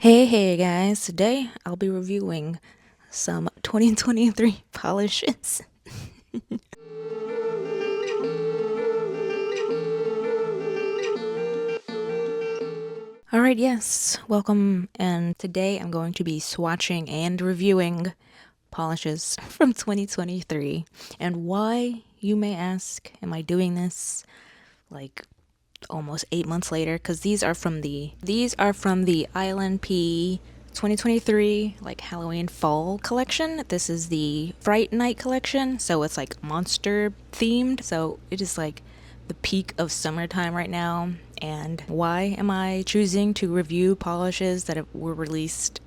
Hey guys, today I'll be reviewing some 2023 polishes. Alright, yes, welcome, and today I'm going to be swatching and reviewing polishes from 2023. And why, you may ask, am I doing this like almost 8 months later? Because these are from the ILNP 2023 like Halloween Fall collection. This is the Fright Night collection, so it's like monster themed. So it is like the peak of summertime right now. And why am I choosing to review polishes that were released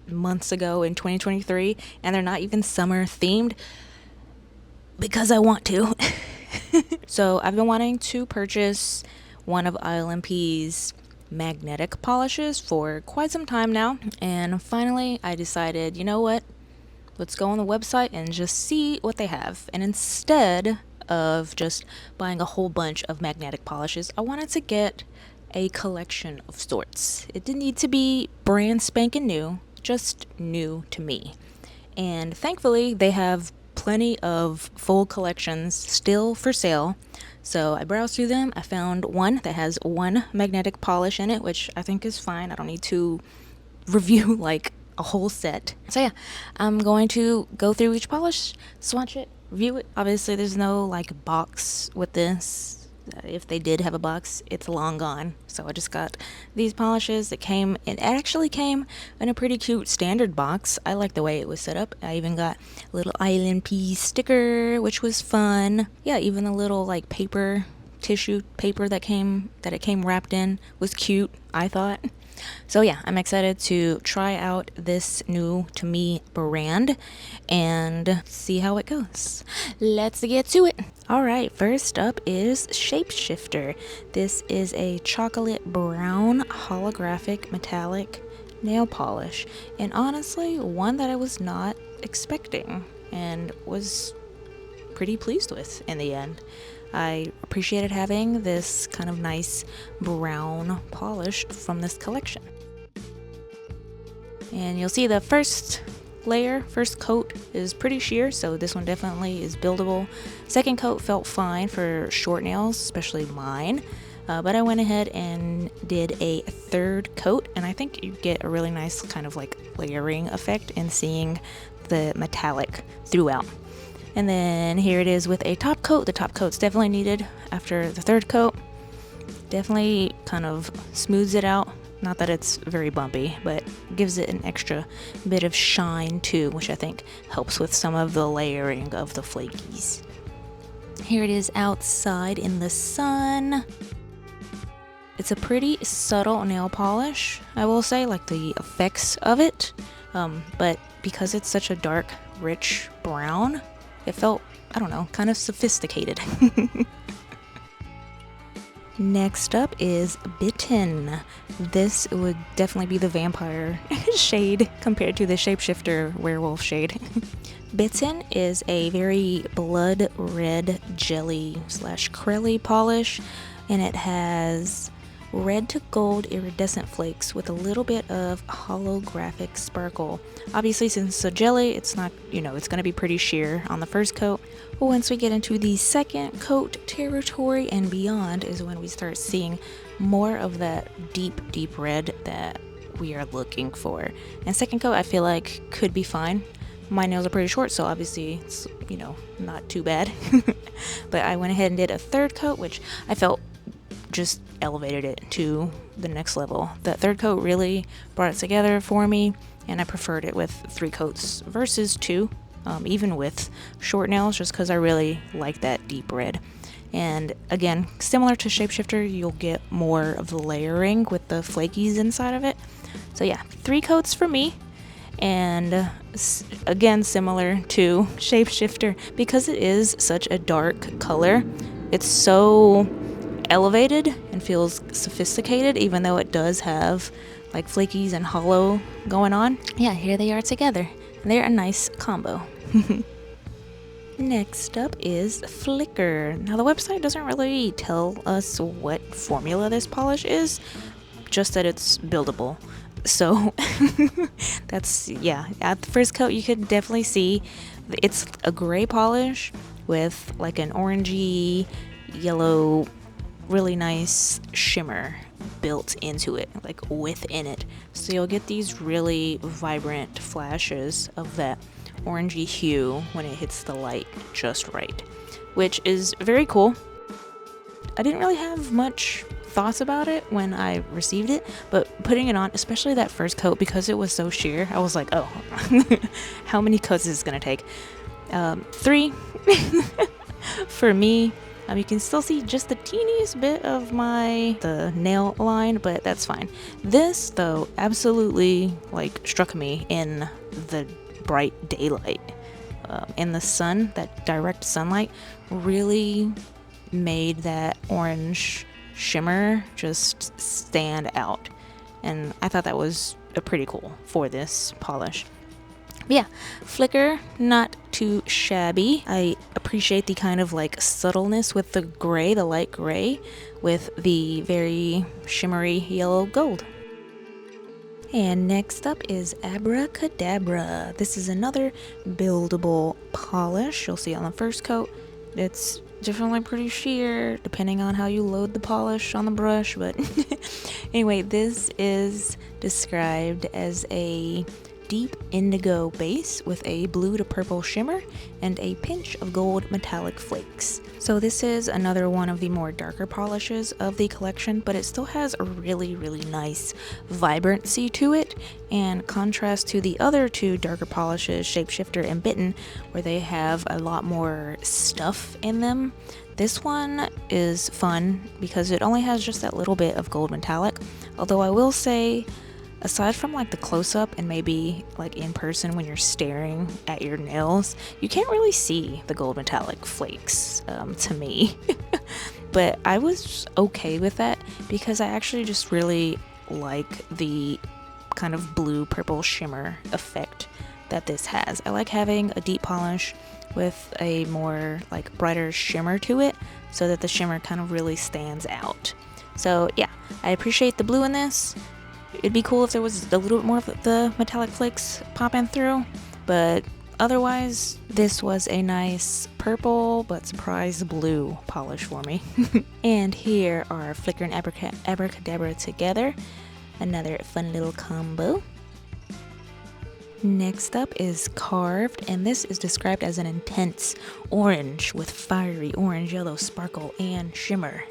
months ago in 2023 and they're not even summer themed? Because I want to. So I've been wanting to purchase one of ILNP's magnetic polishes for quite some time now, and finally I decided, you know what, let's go on the website and just see what they have. And instead of just buying a whole bunch of magnetic polishes, I wanted to get a collection of sorts. It didn't need to be brand spanking new, just new to me. And thankfully they have plenty of full collections still for sale. So I browsed through them. I found one that has one magnetic polish in it, which I think is fine. I don't need to review like a whole set. So yeah, I'm going to go through each polish, swatch it, review it. Obviously there's no like box with this. If they did have a box, it's long gone. So I just got these polishes. It actually came in a pretty cute standard box. I like the way it was set up. I even got a little ILNP sticker, which was fun. Yeah, even the little like tissue paper that it came wrapped in was cute, I thought. So yeah, I'm excited to try out this new to me brand and see how it goes. Let's get to it. Alright, first up is Shapeshifter. This is a chocolate brown holographic metallic nail polish, and honestly one that I was not expecting and was pretty pleased with in the end. I appreciated having this kind of nice brown polish from this collection. And you'll see the first coat is pretty sheer, so this one definitely is buildable. Second coat felt fine for short nails, especially mine. But I went ahead and did a third coat, and I think you get a really nice kind of like layering effect in seeing the metallic throughout. And then here it is with a top coat. The top coat's definitely needed after the third coat. Definitely kind of smooths it out. Not that it's very bumpy, but gives it an extra bit of shine too, which I think helps with some of the layering of the flakies. Here it is outside in the sun. It's a pretty subtle nail polish, I will say, like the effects of it. But because it's such a dark, rich brown, it felt, I don't know, kind of sophisticated. Next up is Bitten. This would definitely be the vampire shade compared to the Shapeshifter werewolf shade. Bitten is a very blood red jelly / crelly polish, and it has red to gold iridescent flakes with a little bit of holographic sparkle. Obviously, since it's a jelly, it's not, it's going to be pretty sheer on the first coat. But once we get into the second coat territory and beyond is when we start seeing more of that deep red that we are looking for. And second coat, I feel like could be fine. My nails are pretty short, so obviously it's, not too bad. But I went ahead and did a third coat, which I felt just elevated it to the next level. That third coat really brought it together for me, and I preferred it with 3 coats versus 2, even with short nails, just because I really like that deep red. And again, similar to Shapeshifter, you'll get more of the layering with the flakies inside of it. So yeah, 3 coats for me. And again, similar to Shapeshifter, because it is such a dark color, it's so elevated and feels sophisticated, even though it does have like flakies and hollow going on. Yeah, here they are together. They're a nice combo. Next up is Flicker. Now the website doesn't really tell us what formula this polish is, just that it's buildable. So that's, yeah, at the first coat you could definitely see it's a gray polish with like an orangey yellow really nice shimmer built into it, like within it. So you'll get these really vibrant flashes of that orangey hue when it hits the light just right, which is very cool. I didn't really have much thoughts about it when I received it, but putting it on, especially that first coat, because it was so sheer, I was like, oh, how many coats is this gonna take? 3 for me. You can still see just the teeniest bit of the nail line, but that's fine. This though absolutely like struck me in the bright daylight. In the sun, that direct sunlight really made that orange shimmer just stand out, and I thought that was pretty cool for this polish. But yeah, flicker, not too shabby. I appreciate the kind of like subtleness with the gray, the light gray, with the very shimmery yellow gold. And next up is Abracadabra. This is another buildable polish. You'll see on the first coat, it's definitely pretty sheer depending on how you load the polish on the brush, but anyway, this is described as a deep indigo base with a blue to purple shimmer and a pinch of gold metallic flakes. So this is another one of the more darker polishes of the collection, but it still has a really nice vibrancy to it, and contrast to the other two darker polishes, Shapeshifter and Bitten, where they have a lot more stuff in them. This one is fun because it only has just that little bit of gold metallic, although I will say, aside from like the close-up and maybe like in person when you're staring at your nails, you can't really see the gold metallic flakes to me. But I was okay with that because I actually just really like the kind of blue purple shimmer effect that this has. I like having a deep polish with a more like brighter shimmer to it so that the shimmer kind of really stands out. So yeah, I appreciate the blue in this. It'd be cool if there was a little bit more of the metallic flakes popping through, but otherwise, this was a nice purple but surprise blue polish for me. And here are Flicker and Abracadabra together. Another fun little combo. Next up is Carved, and this is described as an intense orange with fiery orange, yellow sparkle, and shimmer.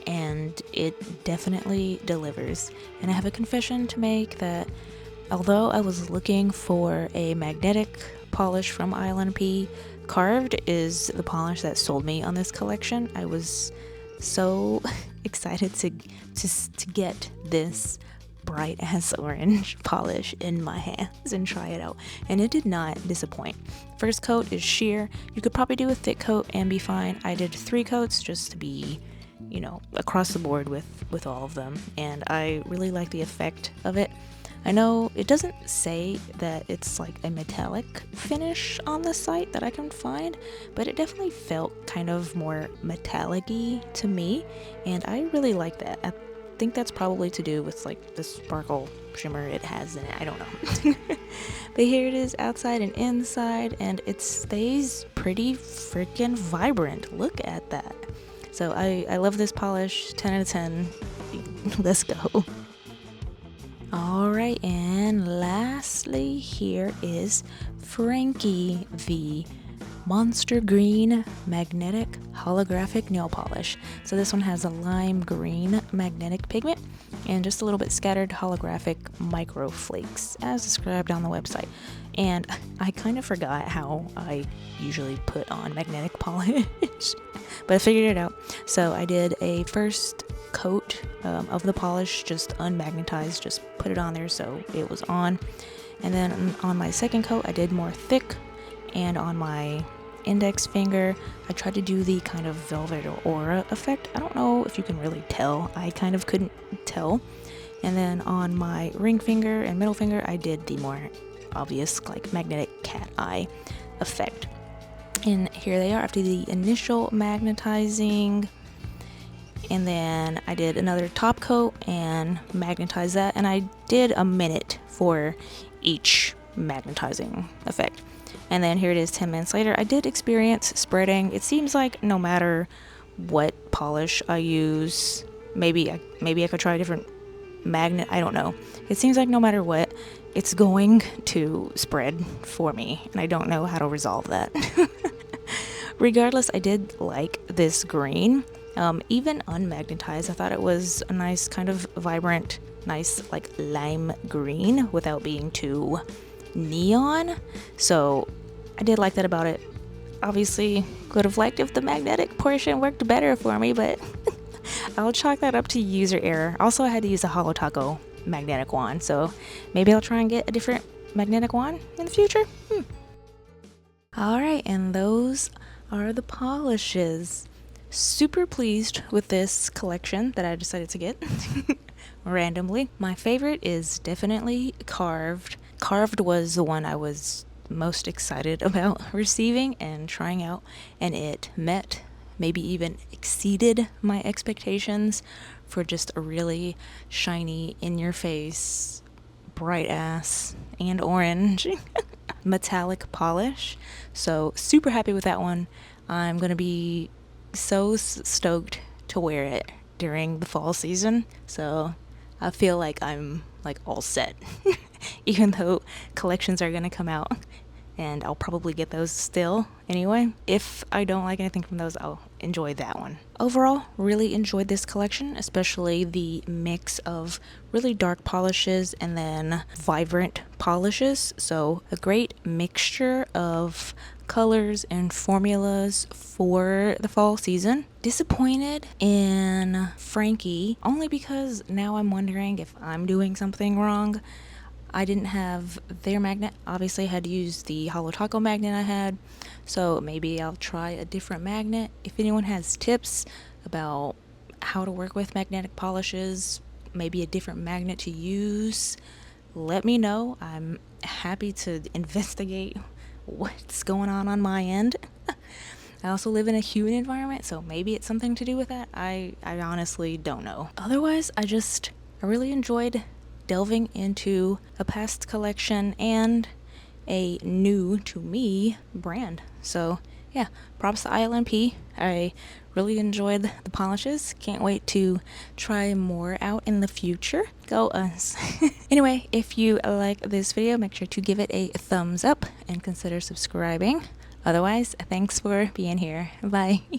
And it definitely delivers. And I have a confession to make that although I was looking for a magnetic polish from ILNP, Carved is the polish that sold me on this collection. I was so excited to get this bright ass orange polish in my hands and try it out, and it did not disappoint. First coat is sheer. You could probably do a thick coat and be fine. I did 3 coats just to be, you know, across the board with all of them, and I really like the effect of it. I know it doesn't say that it's like a metallic finish on the site that I can find, but it definitely felt kind of more metallic-y to me, and I really like that. I think that's probably to do with like the sparkle shimmer it has in it. I don't know. But here it is outside and inside, and it stays pretty freaking vibrant. Look at that. So I love this polish. 10 out of 10. Let's go. Alright, and lastly here is Frankie, the Monster Green Magnetic Holographic Nail Polish. So this one has a lime green magnetic pigment and just a little bit scattered holographic micro flakes as described on the website. And I kind of forgot how I usually put on magnetic polish, but I figured it out. So I did a first coat of the polish, just unmagnetized, just put it on there so it was on. And then on my second coat I did more thick, and on my index finger I tried to do the kind of velvet aura effect. I don't know if you can really tell, I kind of couldn't tell. And then on my ring finger and middle finger I did the more obvious like magnetic cat eye effect. And here they are after the initial magnetizing. and then I did another top coat and magnetized that, and I did a minute for each magnetizing effect. And then here it is 10 minutes later. I did experience spreading. It seems like no matter what polish I use, maybe I could try a different magnet, I don't know. It seems like no matter what, it's going to spread for me, and I don't know how to resolve that. Regardless, I did like this green. Even unmagnetized, I thought it was a nice kind of vibrant, nice like lime green without being too neon. So I did like that about it. Obviously, could have liked if the magnetic portion worked better for me, but I'll chalk that up to user error. Also, I had to use a HoloTaco magnetic wand, so maybe I'll try and get a different magnetic wand in the future. Alright, and those are the polishes. Super pleased with this collection that I decided to get randomly. My favorite is definitely Carved. Carved was the one I was most excited about receiving and trying out, and it met, maybe even exceeded my expectations for just a really shiny, in-your-face, bright-ass, and orange metallic polish. So super happy with that one. I'm gonna be so stoked to wear it during the fall season, so I feel like I'm like all set. Even though collections are gonna come out, and I'll probably get those still anyway. If I don't like anything from those, I'll enjoy that one. Overall, really enjoyed this collection, especially the mix of really dark polishes and then vibrant polishes. So a great mixture of colors and formulas for the fall season. Disappointed in Frankie, only because now I'm wondering if I'm doing something wrong. I didn't have their magnet. Obviously, I had to use the HoloTaco magnet I had, so maybe I'll try a different magnet. If anyone has tips about how to work with magnetic polishes, maybe a different magnet to use, let me know. I'm happy to investigate what's going on my end. I also live in a human environment, so maybe it's something to do with that. I honestly don't know. Otherwise, I really enjoyed delving into a past collection and a new to me brand. So yeah, props to ILNP. I really enjoyed the polishes. Can't wait to try more out in the future. Go us. Anyway, if you like this video, make sure to give it a thumbs up and consider subscribing. Otherwise, thanks for being here. Bye.